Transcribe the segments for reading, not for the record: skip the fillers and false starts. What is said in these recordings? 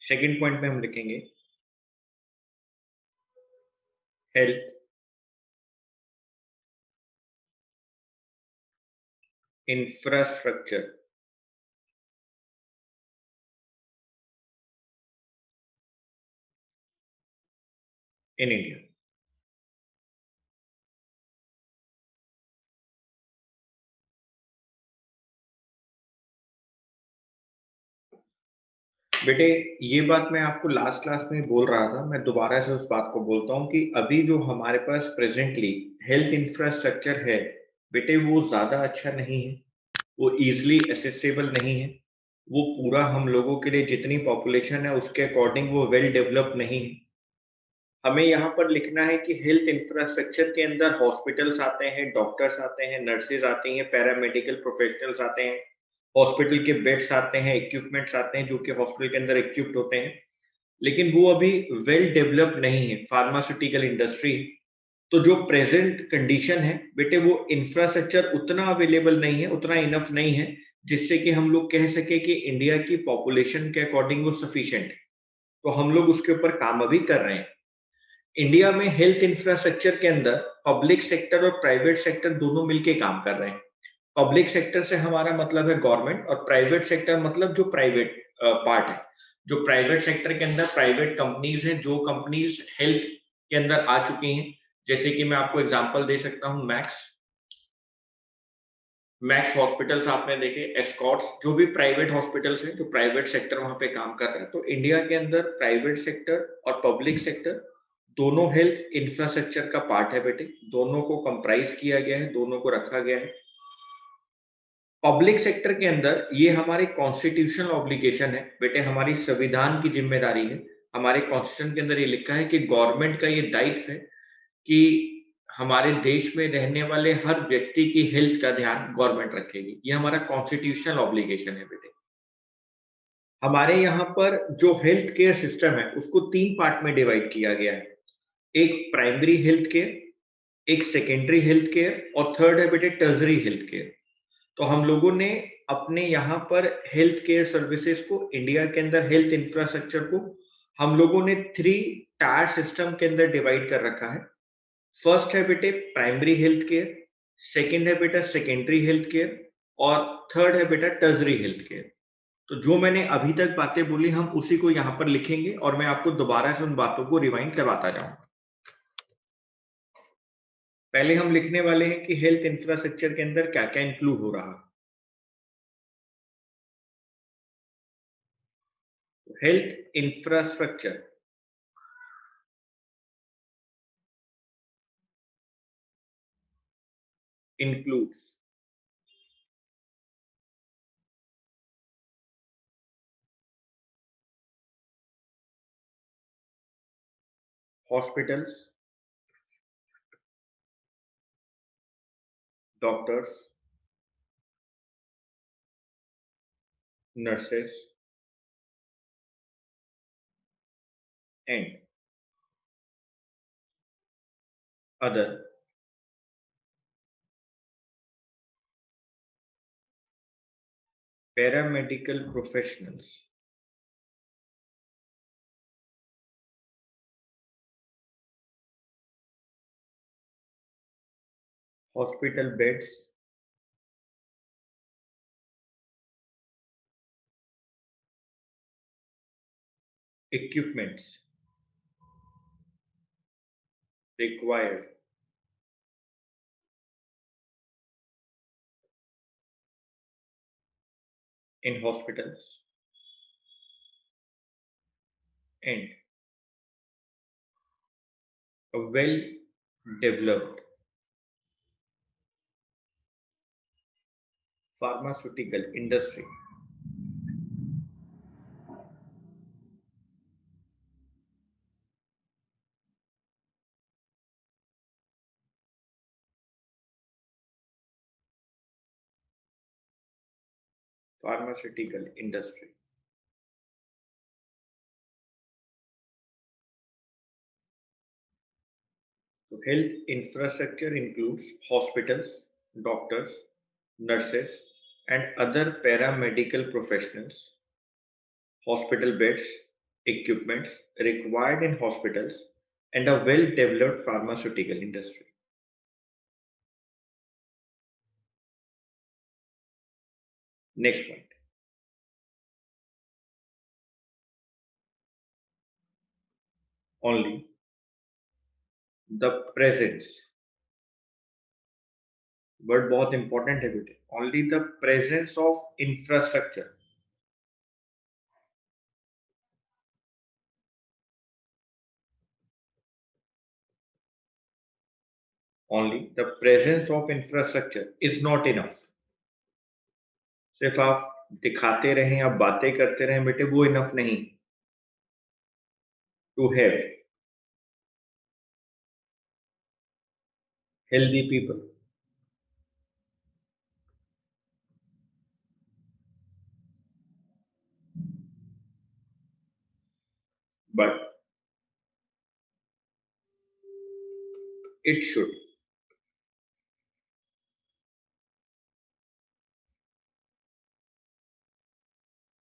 Second point में हम लिखेंगे हेल्थ इंफ्रास्ट्रक्चर इन इंडिया। बेटे, ये बात मैं आपको लास्ट क्लास में बोल रहा था, मैं दोबारा से उस बात को बोलता हूँ कि अभी जो हमारे पास प्रेजेंटली हेल्थ इंफ्रास्ट्रक्चर है, बेटे वो ज़्यादा अच्छा नहीं है, वो ईज़िली एक्सेसिबल नहीं है, वो पूरा हम लोगों के लिए जितनी पॉपुलेशन है उसके अकॉर्डिंग वो वेल डेवलप्ड नहीं है। हमें यहाँ पर लिखना है कि हेल्थ इंफ्रास्ट्रक्चर के अंदर हॉस्पिटल्स आते हैं, डॉक्टर्स आते हैं, नर्सेज आती हैं, पैरामेडिकल प्रोफेशनल्स आते हैं, हॉस्पिटल के बेड्स आते हैं, इक्विपमेंट्स आते हैं जो कि हॉस्पिटल के अंदर इक्विप्ड होते हैं। लेकिन वो अभी वेल डेवलप्ड नहीं है, फार्मास्यूटिकल इंडस्ट्री। तो जो प्रेजेंट कंडीशन है बेटे, वो इंफ्रास्ट्रक्चर उतना अवेलेबल नहीं है, उतना इनफ नहीं है जिससे कि हम लोग कह सके कि इंडिया की पॉपुलेशन के अकॉर्डिंग वो सफिशिएंट है। तो हम लोग उसके ऊपर काम अभी कर रहे हैं। इंडिया में हेल्थ इंफ्रास्ट्रक्चर के अंदर पब्लिक सेक्टर और प्राइवेट सेक्टर दोनों मिलके काम कर रहे हैं। पब्लिक सेक्टर से हमारा मतलब है गवर्नमेंट, और प्राइवेट सेक्टर मतलब जो प्राइवेट पार्ट है। जो प्राइवेट सेक्टर के अंदर प्राइवेट कंपनीज हैं, जो कंपनीज हेल्थ के अंदर आ चुकी हैं। जैसे कि मैं आपको एग्जांपल दे सकता हूँ, मैक्स मैक्स हॉस्पिटल्स आपने देखे, एस्कॉर्ट्स, जो भी प्राइवेट हॉस्पिटल्स हैं, जो प्राइवेट सेक्टर वहां पे काम कर रहे हैं। तो इंडिया के अंदर प्राइवेट सेक्टर और पब्लिक सेक्टर दोनों हेल्थ इंफ्रास्ट्रक्चर का पार्ट है बेटे। दोनों को कंप्राइज किया गया है, दोनों को रखा गया है। पब्लिक सेक्टर के अंदर ये हमारी कॉन्स्टिट्यूशनल ऑब्लिगेशन है बेटे, हमारी संविधान की जिम्मेदारी है। हमारे कॉन्स्टिट्यूशन के अंदर ये लिखा है कि गवर्नमेंट का ये दायित्व है कि हमारे देश में रहने वाले हर व्यक्ति की हेल्थ का ध्यान गवर्नमेंट रखेगी। ये हमारा कॉन्स्टिट्यूशनल ऑब्लिगेशन है बेटे। हमारे यहाँ पर जो हेल्थ केयर सिस्टम है उसको 3 पार्ट में डिवाइड किया गया है। एक प्राइमरी हेल्थ केयर, एक सेकेंडरी हेल्थ केयर, और थर्ड है बेटे टर्शरी हेल्थ केयर। तो हम लोगों ने अपने यहाँ पर हेल्थ केयर सर्विसेज को, इंडिया के अंदर हेल्थ इंफ्रास्ट्रक्चर को हम लोगों ने 3 टायर सिस्टम के अंदर डिवाइड कर रखा है। फर्स्ट है बेटे प्राइमरी हेल्थ केयर, सेकेंड है बेटा सेकेंडरी हेल्थ केयर, और थर्ड है बेटा टर्शरी हेल्थ केयर। तो जो मैंने अभी तक बातें बोली हम उसी को यहाँ पर लिखेंगे, और मैं आपको दोबारा से उन बातों को रिवाइंड करवाता जाऊंगा। पहले हम लिखने वाले हैं कि हेल्थ इंफ्रास्ट्रक्चर के अंदर क्या क्या इंक्लूड हो रहा है। Health infrastructure includes hospitals, doctors, nurses, and other paramedical professionals. Hospital beds, equipments required in hospitals, and a well developed pharmaceutical industry. Pharmaceutical industry. So health infrastructure includes hospitals, doctors, nurses, and other paramedical professionals, hospital beds, equipments required in hospitals, and a well-developed pharmaceutical industry. Next point. Only the presence, word बहुत important है बेटे, only the presence of infrastructure, only the presence of infrastructure is not enough. सिर्फ आप दिखाते रहें, आप बातें करते रहें बेटे, वो इनफ नहीं. To have healthy people, but it should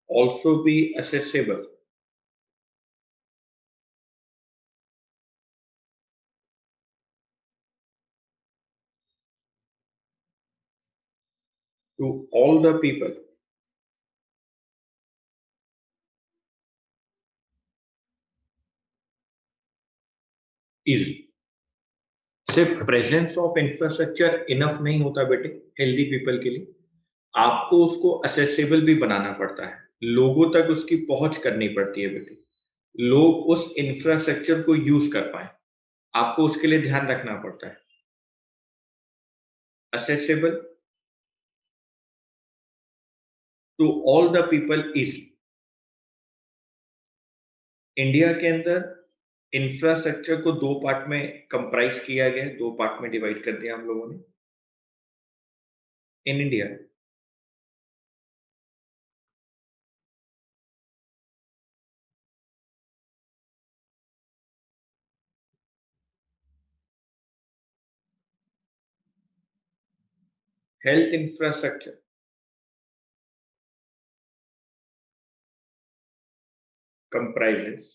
also be accessible to all the people easily. सिर्फ प्रेजेंस ऑफ इंफ्रास्ट्रक्चर इनफ नहीं होता बेटे हेल्दी पीपल के लिए, आपको उसको असेसेबल भी बनाना पड़ता है, लोगों तक उसकी पहुंच करनी पड़ती है बेटे, लोग उस इंफ्रास्ट्रक्चर को यूज कर पाए, आपको उसके लिए ध्यान रखना पड़ता है. Accessible to all the people easily. India के अंदर इंफ्रास्ट्रक्चर को दो पार्ट में कंप्राइज किया गया है, दो पार्ट में डिवाइड कर दिया हम लोगों ने. In India health infrastructure comprises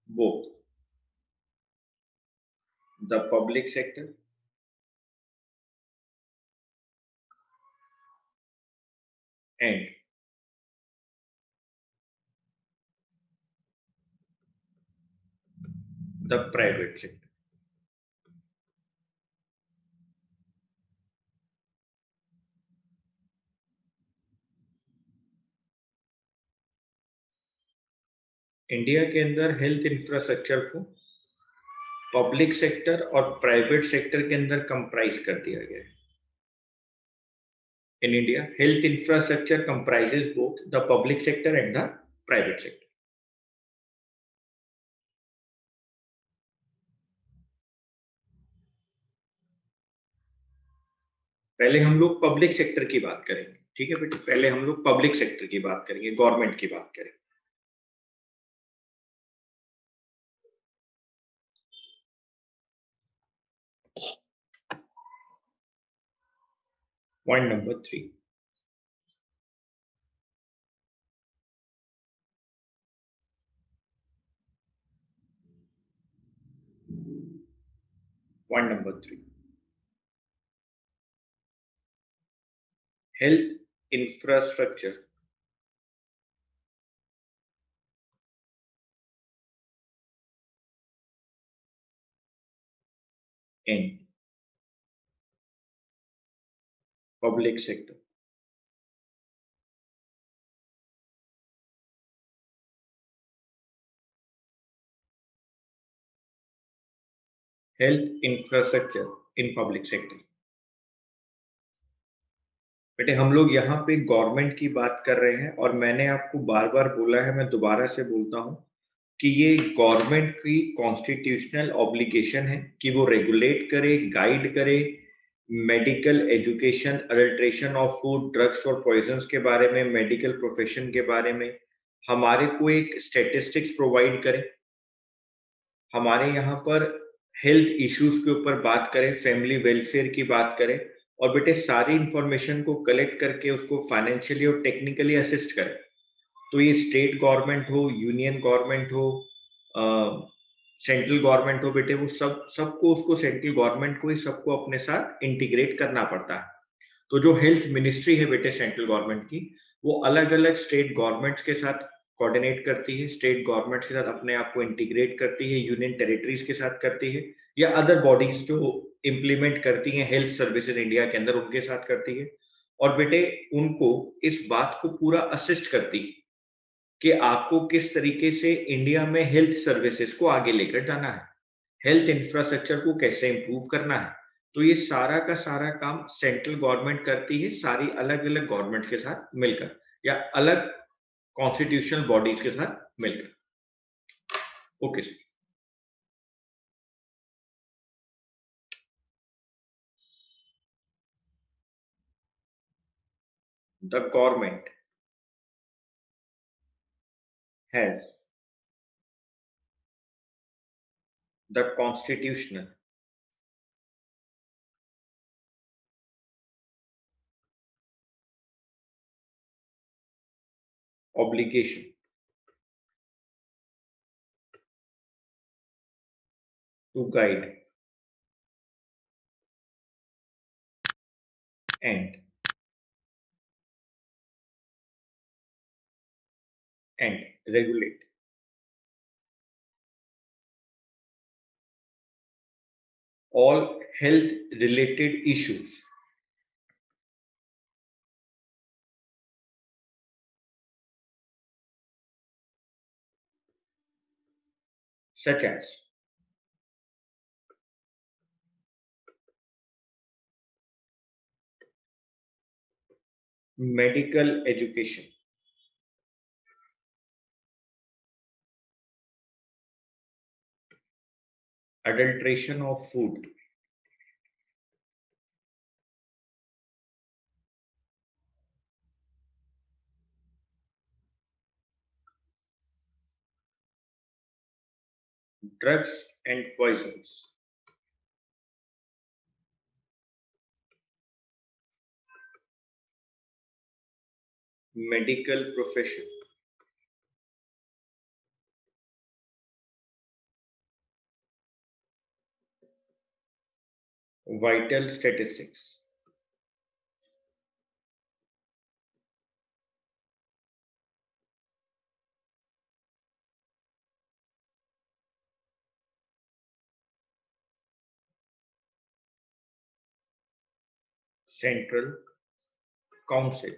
both the public sector and the private sector. India के अंदर हेल्थ इंफ्रास्ट्रक्चर को पब्लिक सेक्टर और प्राइवेट सेक्टर के अंदर कंप्राइज कर दिया गया है. In India, health infrastructure comprises both the public sector and the private sector. पहले हम लोग पब्लिक सेक्टर की बात करेंगे, ठीक है बेटे, पहले हम लोग पब्लिक सेक्टर की बात करेंगे, गवर्नमेंट की बात करेंगे. Point number 3. Point number 3. Health infrastructure in public sector health infrastructure in public sector. बेटे हम लोग यहाँ पे गवर्नमेंट की बात कर रहे हैं और मैंने आपको बार बार बोला है, मैं दोबारा से बोलता हूँ कि ये गवर्नमेंट की कॉन्स्टिट्यूशनल ऑब्लिगेशन है कि वो रेगुलेट करे, गाइड करे, medical education, adulteration of food, drugs और पॉइजन्स के बारे में, मेडिकल प्रोफेशन के बारे में हमारे को एक स्टेटिस्टिक्स प्रोवाइड करे, हमारे यहाँ पर हेल्थ इश्यूज के ऊपर बात करें, फैमिली वेलफेयर की बात करें और बेटे सारी इंफॉर्मेशन को कलेक्ट करके उसको फाइनेंशियली और टेक्निकली असिस्ट करें. तो ये स्टेट गवर्नमेंट हो, यूनियन गवर्नमेंट हो, सेंट्रल गवर्नमेंट हो बेटे, वो सबको उसको सेंट्रल गवर्नमेंट को ही सबको अपने साथ इंटीग्रेट करना पड़ता है। तो जो हेल्थ मिनिस्ट्री है बेटे सेंट्रल गवर्नमेंट की, वो अलग अलग स्टेट गवर्नमेंट्स के साथ कोऑर्डिनेट करती है, स्टेट गवर्नमेंट्स के साथ अपने आप को इंटीग्रेट करती है, यूनियन टेरिटरीज के साथ करती है, या अदर बॉडीज जो इम्प्लीमेंट करती हैं हेल्थ सर्विसेज इंडिया के अंदर उनके साथ करती है। और बेटे उनको इस बात को पूरा असिस्ट करती है कि आपको किस तरीके से इंडिया में हेल्थ सर्विसेज को आगे लेकर जाना है, हेल्थ इंफ्रास्ट्रक्चर को कैसे इंप्रूव करना है। तो ये सारा का सारा काम सेंट्रल गवर्नमेंट करती है, सारी अलग-अलग गवर्नमेंट के साथ मिलकर या अलग कॉन्स्टिट्यूशनल बॉडीज के साथ मिलकर। Okay sir. The government has the constitutional obligation to guide and and regulate all health related issues such as medical education, adulteration of food, drugs and poisons, medical profession, vital statistics, Central Council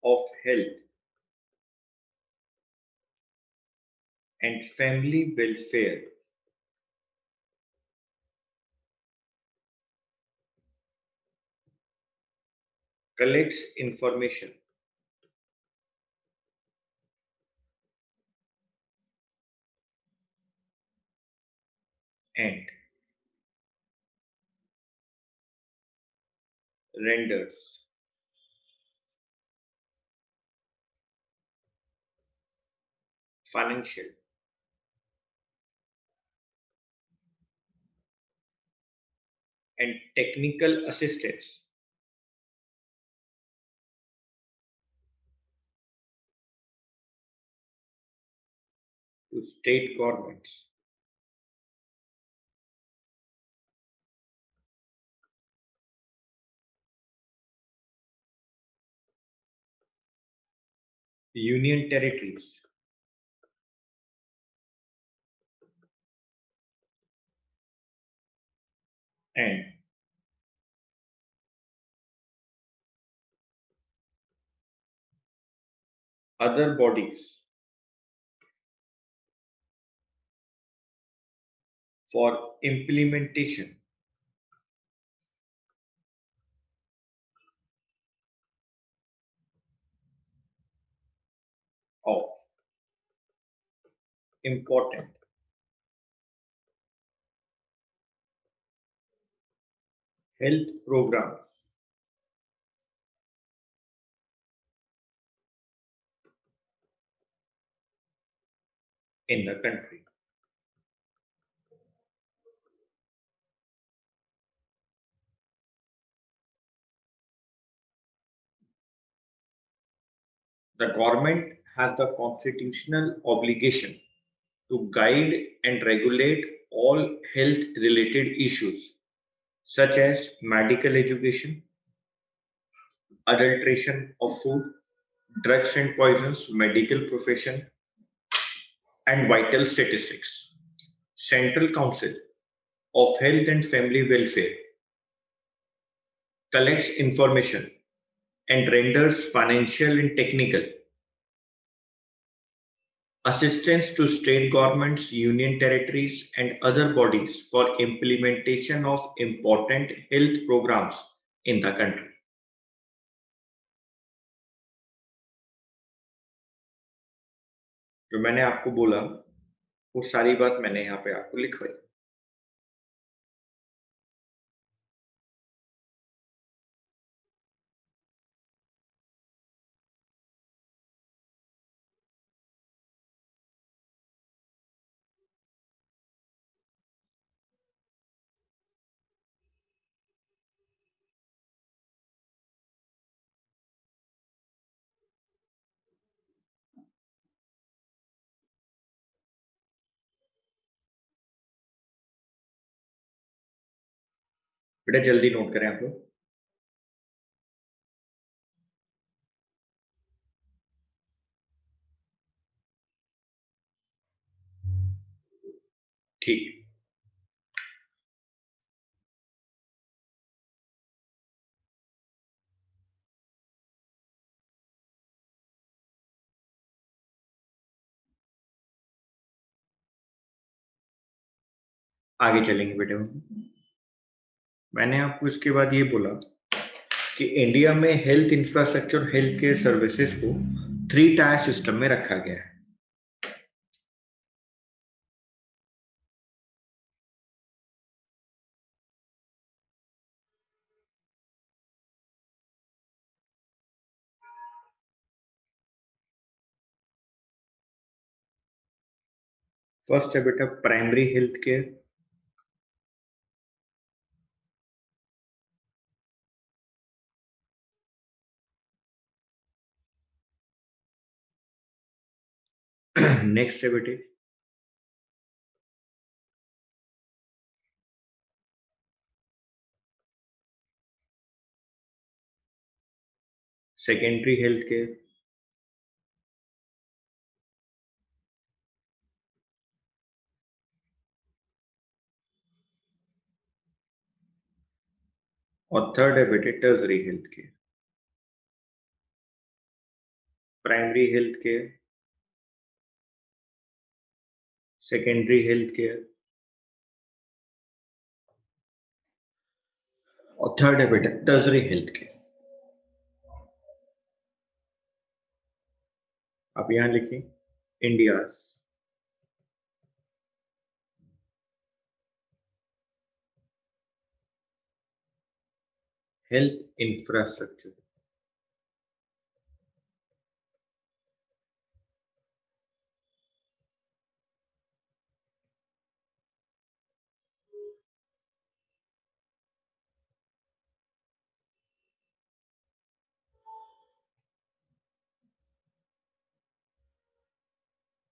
of Health and Family Welfare collects information and renders financial and technical assistance to state governments, union territories, and other bodies for implementation of important health programs in the country. The government has the constitutional obligation to guide and regulate all health related issues such as medical education, adulteration of food, drugs and poisons, medical profession, and vital statistics. Central Council of Health and Family Welfare collects information and renders financial and technical assistance to state governments, union territories, and other bodies for implementation of important health programs in the country. जो मैंने आपको बोला वो सारी बात मैंने यहाँ पे आपको लिखवाई। बेटा जल्दी नोट करें आप लोग। ठीक, आगे चलेंगे बेटे। मैंने आपको इसके बाद ये बोला कि इंडिया में health infrastructure health care services को 3 टायर सिस्टम में रखा गया है। फर्स्ट है बेटा प्राइमरी हेल्थ केयर, नेक्स्ट है बेटे सेकेंडरी हेल्थ केयर, और थर्ड है बेटे tertiary health care. Primary health care, secondary health care और थर्ड है बेटा टर्सरी हेल्थ केयर। आप यहां लिखिए इंडिया हेल्थ इंफ्रास्ट्रक्चर।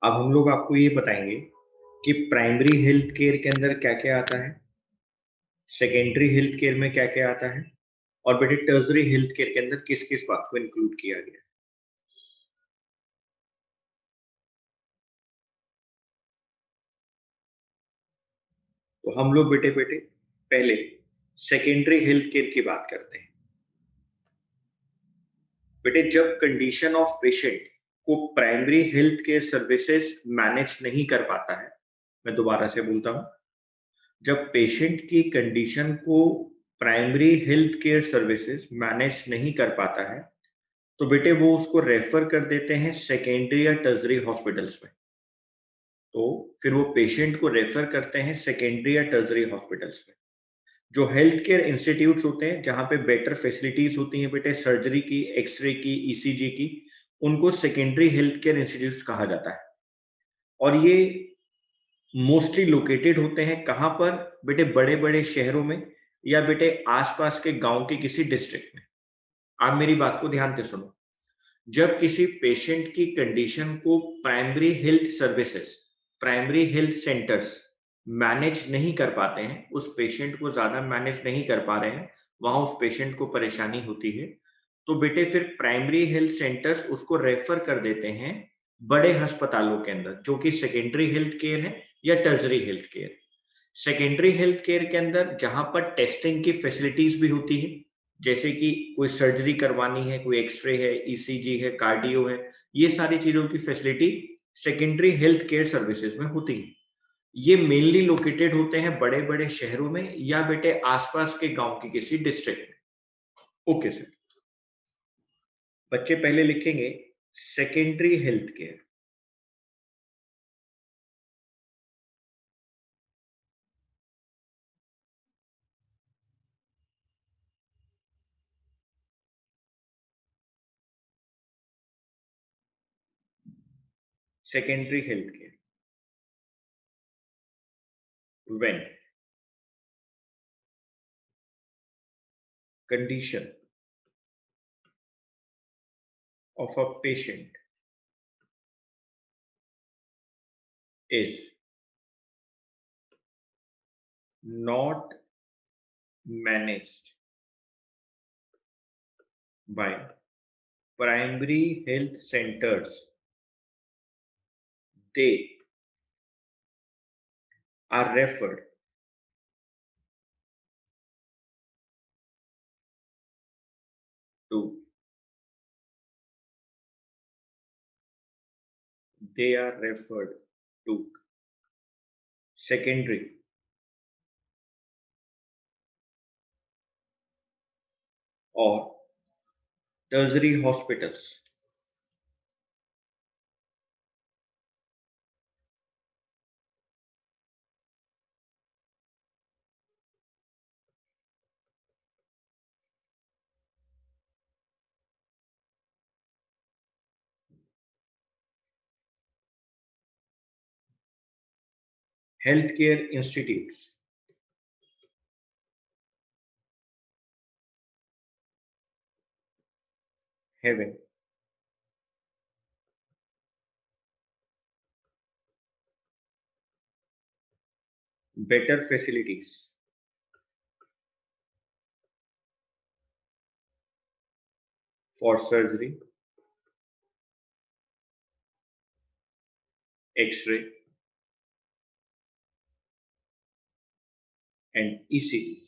अब हम लोग आपको ये बताएंगे कि प्राइमरी हेल्थ केयर के अंदर क्या क्या आता है, सेकेंडरी हेल्थ केयर में क्या क्या आता है, और बेटे टर्सरी हेल्थ केयर के अंदर किस किस बात को इंक्लूड किया गया है। तो हम लोग बेटे बेटे पहले सेकेंडरी हेल्थ केयर की बात करते हैं। बेटे जब कंडीशन ऑफ पेशेंट को primary health care services manage नहीं कर पाता है, मैं दोबारा से बोलता हूं, जब पेशेंट की कंडीशन को primary health care services manage नहीं कर पाता है तो बेटे वो उसको रेफर कर देते हैं सेकेंडरी या टर्सरी हॉस्पिटल्स में। तो फिर वो पेशेंट को रेफर करते हैं सेकेंडरी या टर्सरी हॉस्पिटल्स में। जो हेल्थ केयर इंस्टीट्यूट्स होते हैं जहां पे बेटर फैसिलिटीज होती हैं बेटे सर्जरी की, एक्सरे की, ईसीजी की, उनको सेकेंडरी हेल्थ केयर इंस्टीट्यूट्स कहा जाता है। और ये मोस्टली लोकेटेड होते हैं कहाँ पर बेटे, बड़े बड़े शहरों में या बेटे आसपास के गांव के किसी डिस्ट्रिक्ट में। आप मेरी बात को ध्यान से सुनो। जब किसी पेशेंट की कंडीशन को primary health services, primary health centres manage नहीं कर पाते हैं, उस पेशेंट को ज़्यादा मैनेज नहीं कर पा रहे हैं, वहाँ उस पेशेंट को परेशानी होती है, तो बेटे फिर प्राइमरी हेल्थ सेंटर्स उसको रेफर कर देते हैं बड़े अस्पतालों के अंदर, जो कि सेकेंडरी हेल्थ केयर है या tertiary health care. Secondary health care के अंदर जहाँ पर टेस्टिंग की फैसिलिटीज़ भी होती है, जैसे कि कोई सर्जरी करवानी है, कोई एक्स-रे है, ईसीजी है, कार्डियो है, ये सारी चीज़ों की facility secondary health care services में होती है। ये मेनली लोकेटेड होते हैं बड़े-बड़े शहरों में या बेटे आस-पास के गाँव की किसी डिस्ट्रिक्ट में। Okay sir. बच्चे पहले लिखेंगे secondary health care, secondary health care when condition of a patient is not managed by primary health centers, they are referred to they are referred to secondary or tertiary hospitals. Healthcare institutes having better facilities for surgery, X-ray, and ECG,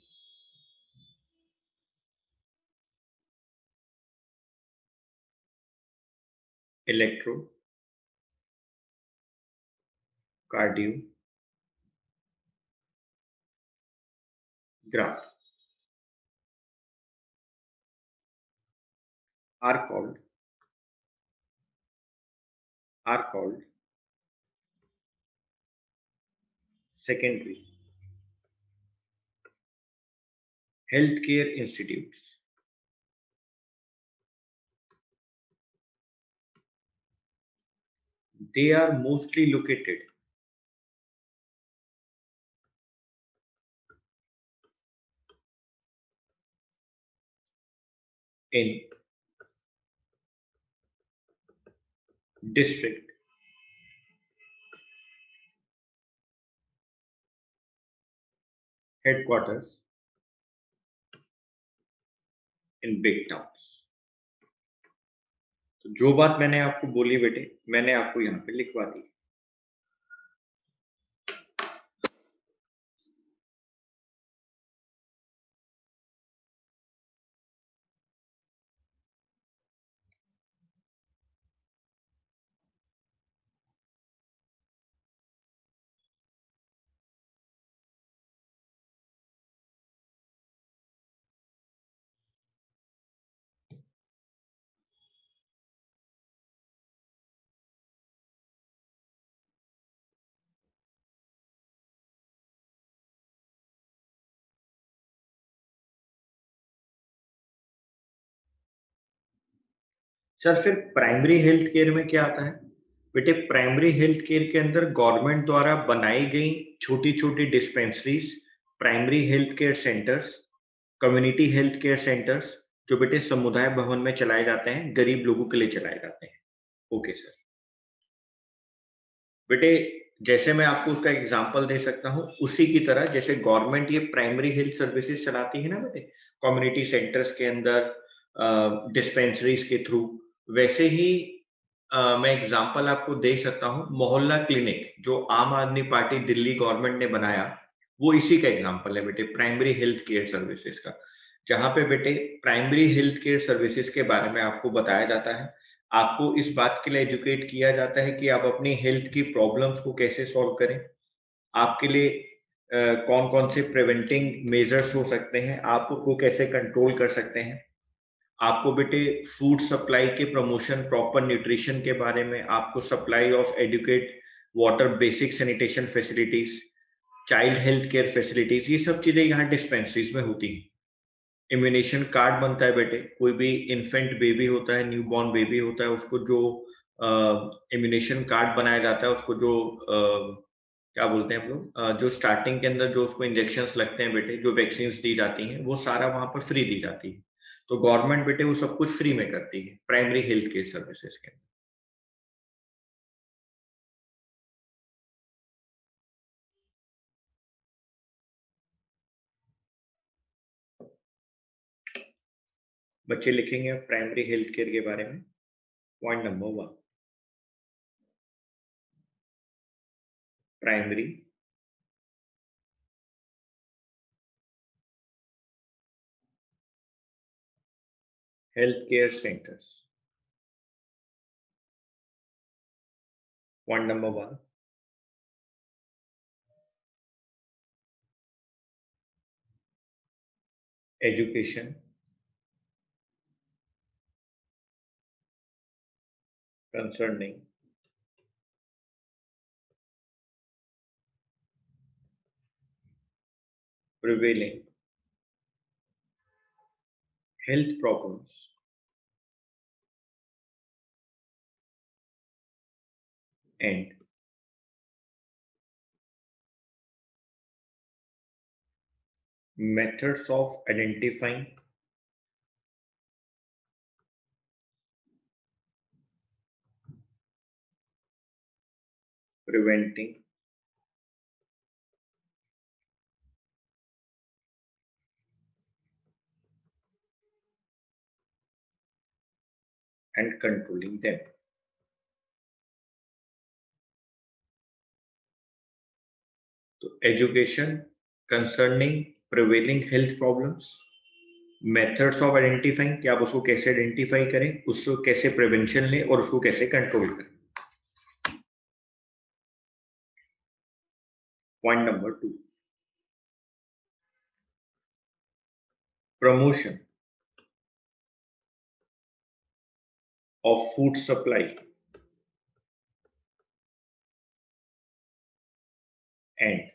electrocardiograph are called are called secondary healthcare institutes. They are mostly located in district headquarters in big towns. तो जो बात मैंने आपको बोली बेटे, मैंने आपको यहाँ पे लिखवा दी। सर फिर प्राइमरी हेल्थ केयर में क्या आता है? बेटे प्राइमरी हेल्थ केयर के अंदर गवर्नमेंट द्वारा बनाई गई छोटी-छोटी dispensaries, primary health care centres, community health care centres जो बेटे समुदाय भवन में चलाए जाते हैं, गरीब लोगों के लिए चलाए जाते हैं। Okay sir. बेटे जैसे मैं आपको उसका एग्जांपल दे सकता हूँ, उसी की तरह जैसे गवर्नमेंट ये प्राइमरी हेल्थ सर्विसेज चलाती है ना बेटे, कम्युनिटी सेंटर्स के अंदर, डिस्पेंसरीज के थ्रू, वैसे ही मैं एग्जांपल आपको दे सकता हूँ। मोहल्ला क्लिनिक जो आम आदमी पार्टी दिल्ली गवर्नमेंट ने बनाया, वो इसी का एग्जांपल है बेटे, प्राइमरी हेल्थ केयर सर्विसेज का। जहाँ पे बेटे प्राइमरी हेल्थ केयर सर्विसेज के बारे में आपको बताया जाता है, आपको इस बात के लिए एजुकेट किया जाता है कि आप अपनी हेल्थ की प्रॉब्लम्स को कैसे सॉल्व करें, आपके लिए कौन-कौन से प्रिवेंटिंग मेजर्स हो सकते हैं, आप उनको कैसे कंट्रोल कर सकते हैं। आपको बेटे फूड सप्लाई के प्रमोशन, प्रॉपर न्यूट्रिशन के बारे में, आपको supply of adequate water, basic sanitation facilities, child health care facilities, ये सब चीजें यहाँ डिस्पेंसरीज में होती हैं। इम्यूनेशन कार्ड बनता है बेटे, कोई भी इन्फेंट बेबी होता है, न्यूबॉर्न बेबी होता है, उसको जो इम्यूनेशन कार्ड बनाया जाता है, उसको जो क्या बोलते हैं हम लोग, जो स्टार्टिंग के अंदर जो उसको इंजेक्शंस लगते हैं बेटे, जो वैक्सीन दी जाती हैं, वो सारा वहां पर फ्री दी जाती है। तो गवर्नमेंट बेटे वो सब कुछ फ्री में करती है प्राइमरी हेल्थ केयर सर्विसेज के अंदर। बच्चे लिखेंगे प्राइमरी हेल्थ केयर के बारे में। Point number 1, primary health care centres. Point number 1, education concerning prevailing health problems and methods of identifying, preventing, and controlling them. तो education concerning prevailing health problems, methods of identifying कि आप उसको कैसे identify करें, उसको कैसे प्रिवेंशन लें और उसको कैसे कंट्रोल करें। Point number 2, promotion of food supply and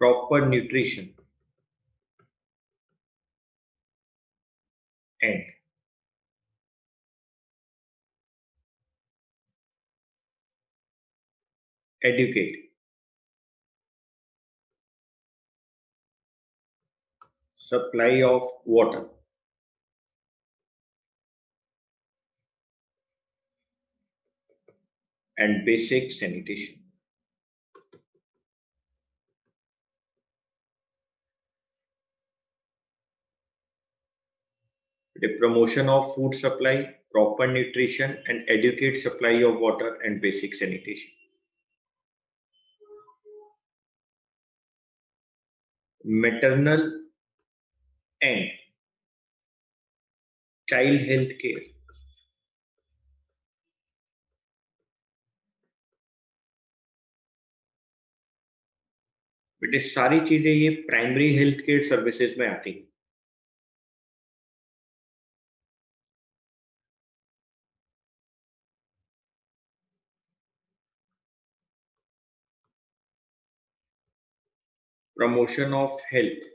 proper nutrition and educate supply of water and basic sanitation. The promotion of food supply, proper nutrition, and adequate supply of water and basic sanitation. Maternal and child health care. बेटे सारी चीजें ये primary health care services में आती हैं। Promotion of health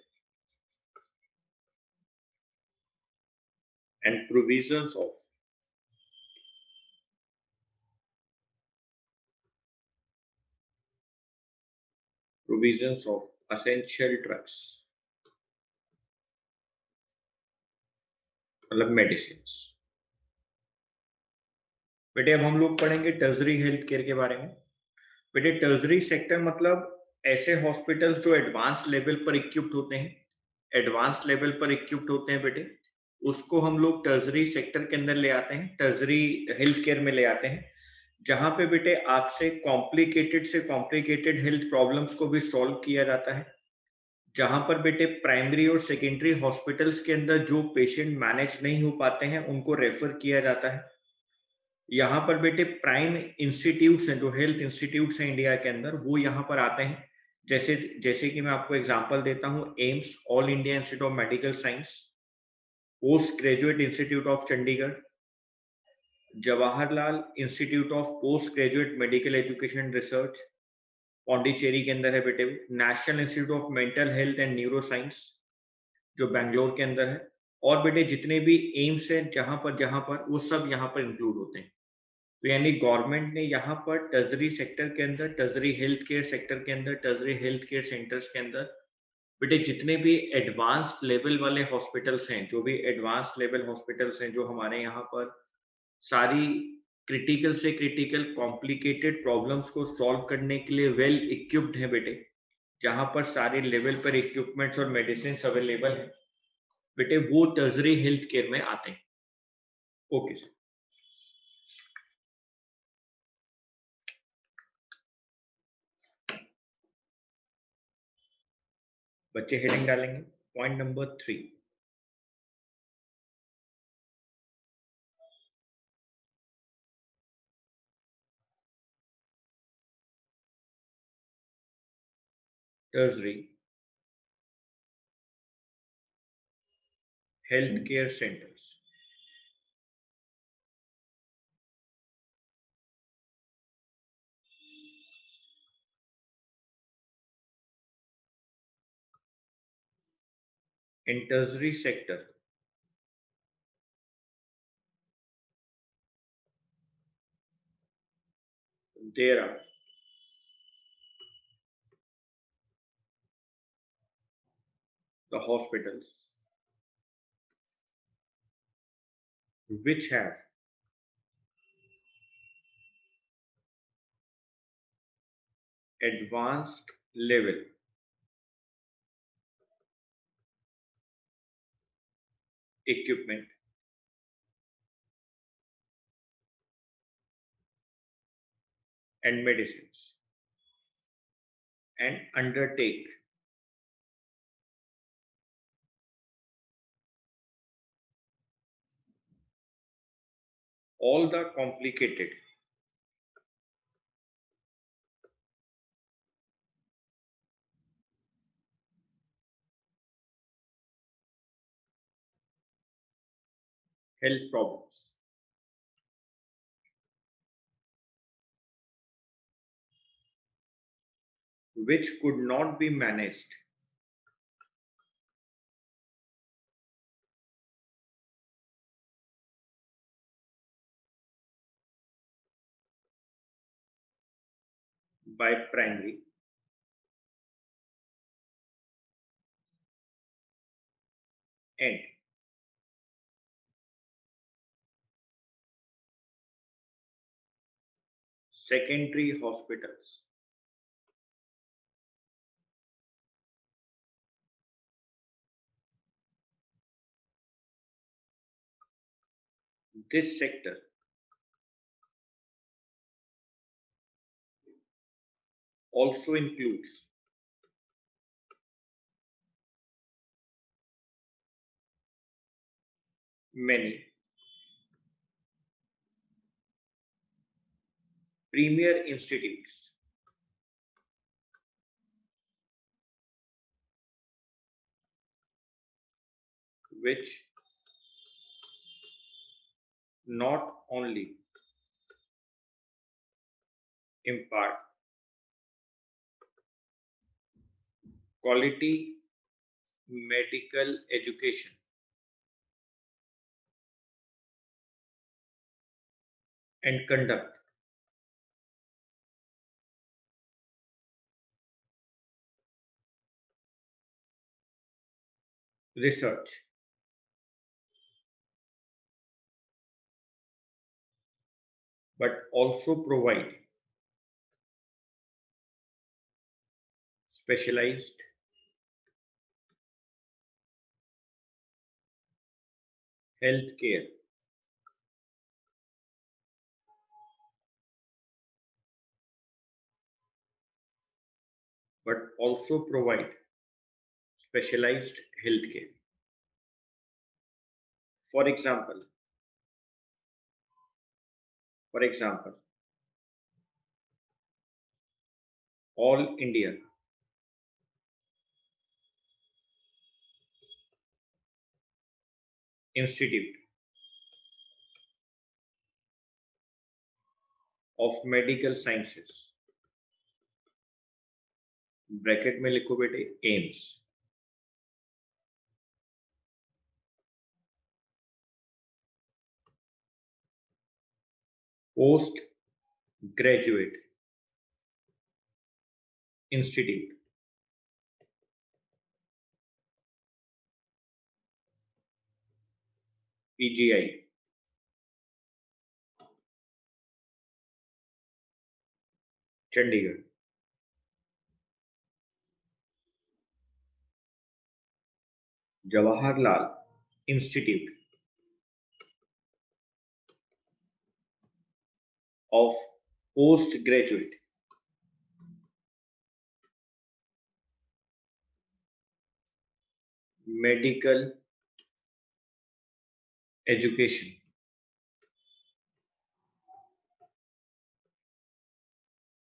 and provisions of essential drugs. मतलब medicine. बेटे अब हम लोग पढ़ेंगे टर्शरी हेल्थ केयर के बारे में। बेटे टर्शरी सेक्टर मतलब ऐसे हॉस्पिटल्स जो एडवांस लेवल पर इक्विप्ड होते हैं, एडवांस लेवल पर इक्विप्ड होते हैं बेटे, उसको हम लोग टर्शरी सेक्टर के अंदर ले आते हैं, टर्शरी हेल्थ केयर में ले आते हैं, जहां पे बेटे आपसे कॉम्प्लिकेटेड से कॉम्प्लिकेटेड हेल्थ प्रॉब्लम्स को भी सॉल्व किया जाता है, जहां पर बेटे प्राइमरी और सेकेंडरी हॉस्पिटल्स के अंदर जो पेशेंट मैनेज नहीं हो पाते हैं उनको रेफर किया जाता है। यहाँ पर बेटे प्राइम इंस्टीट्यूट्स हैं, जो हेल्थ इंस्टीट्यूट्स हैं इंडिया के अंदर, वो यहाँ पर आते हैं। जैसे जैसे कि मैं आपको एग्जांपल देता हूँ, AIIMS, all India institute of medical science, post graduate institute of Chandigarh, Jawaharlal institute of post graduate medical education research, Pondicherry के अंदर है बेटे, national institute of mental health and neuro science, जो बैंगलोर के अंदर है, और बेटे जितने भी एम्स हैं जहाँ पर वो सब यहाँ पर इंक्लूड होते हैं। तो यानी गवर्नमेंट ने यहाँ पर टर्शरी सेक्टर के अंदर, टर्शरी हेल्थ केयर सेक्टर के अंदर, टर्शरी हेल्थ केयर सेंटर्स के अंदर बेटे जितने भी एडवांस लेवल वाले हॉस्पिटल्स हैं, जो भी एडवांस लेवल हॉस्पिटल्स हैं, जो हमारे यहाँ पर सारी क्रिटिकल से क्रिटिकल कॉम्प्लिकेटेड प्रॉब्लम्स को सॉल्व करने के लिए वेल इक्विप्ड हैं बेटे, जहाँ पर सारे लेवल पर इक्विपमेंट्स और मेडिसिन अवेलेबल हैं बेटे, वो टर्शरी हेल्थ केयर में आते हैं। Okay sir. बच्चे हेडिंग डालेंगे। Point number 3, tertiary health care centres. In tertiary sector, there are the hospitals which have advanced level equipment and medicines and undertake all the complicated health problems which could not be managed by primary and secondary hospitals. This sector also includes many premier institutes which not only impart quality medical education and conduct research but also provide specialized health care, but also provide specialized health care. For example, for example, All India Institute of Medical Sciences, bracket में लिखो बेटे AIIMS, post graduate institute, PGI, Chandigarh, Jawaharlal institute of postgraduate medical education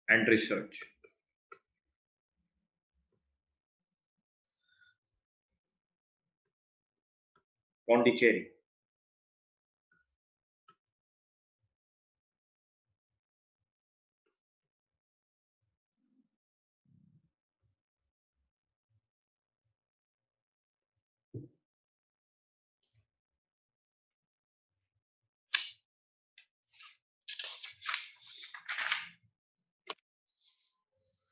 and research, Pondicherry,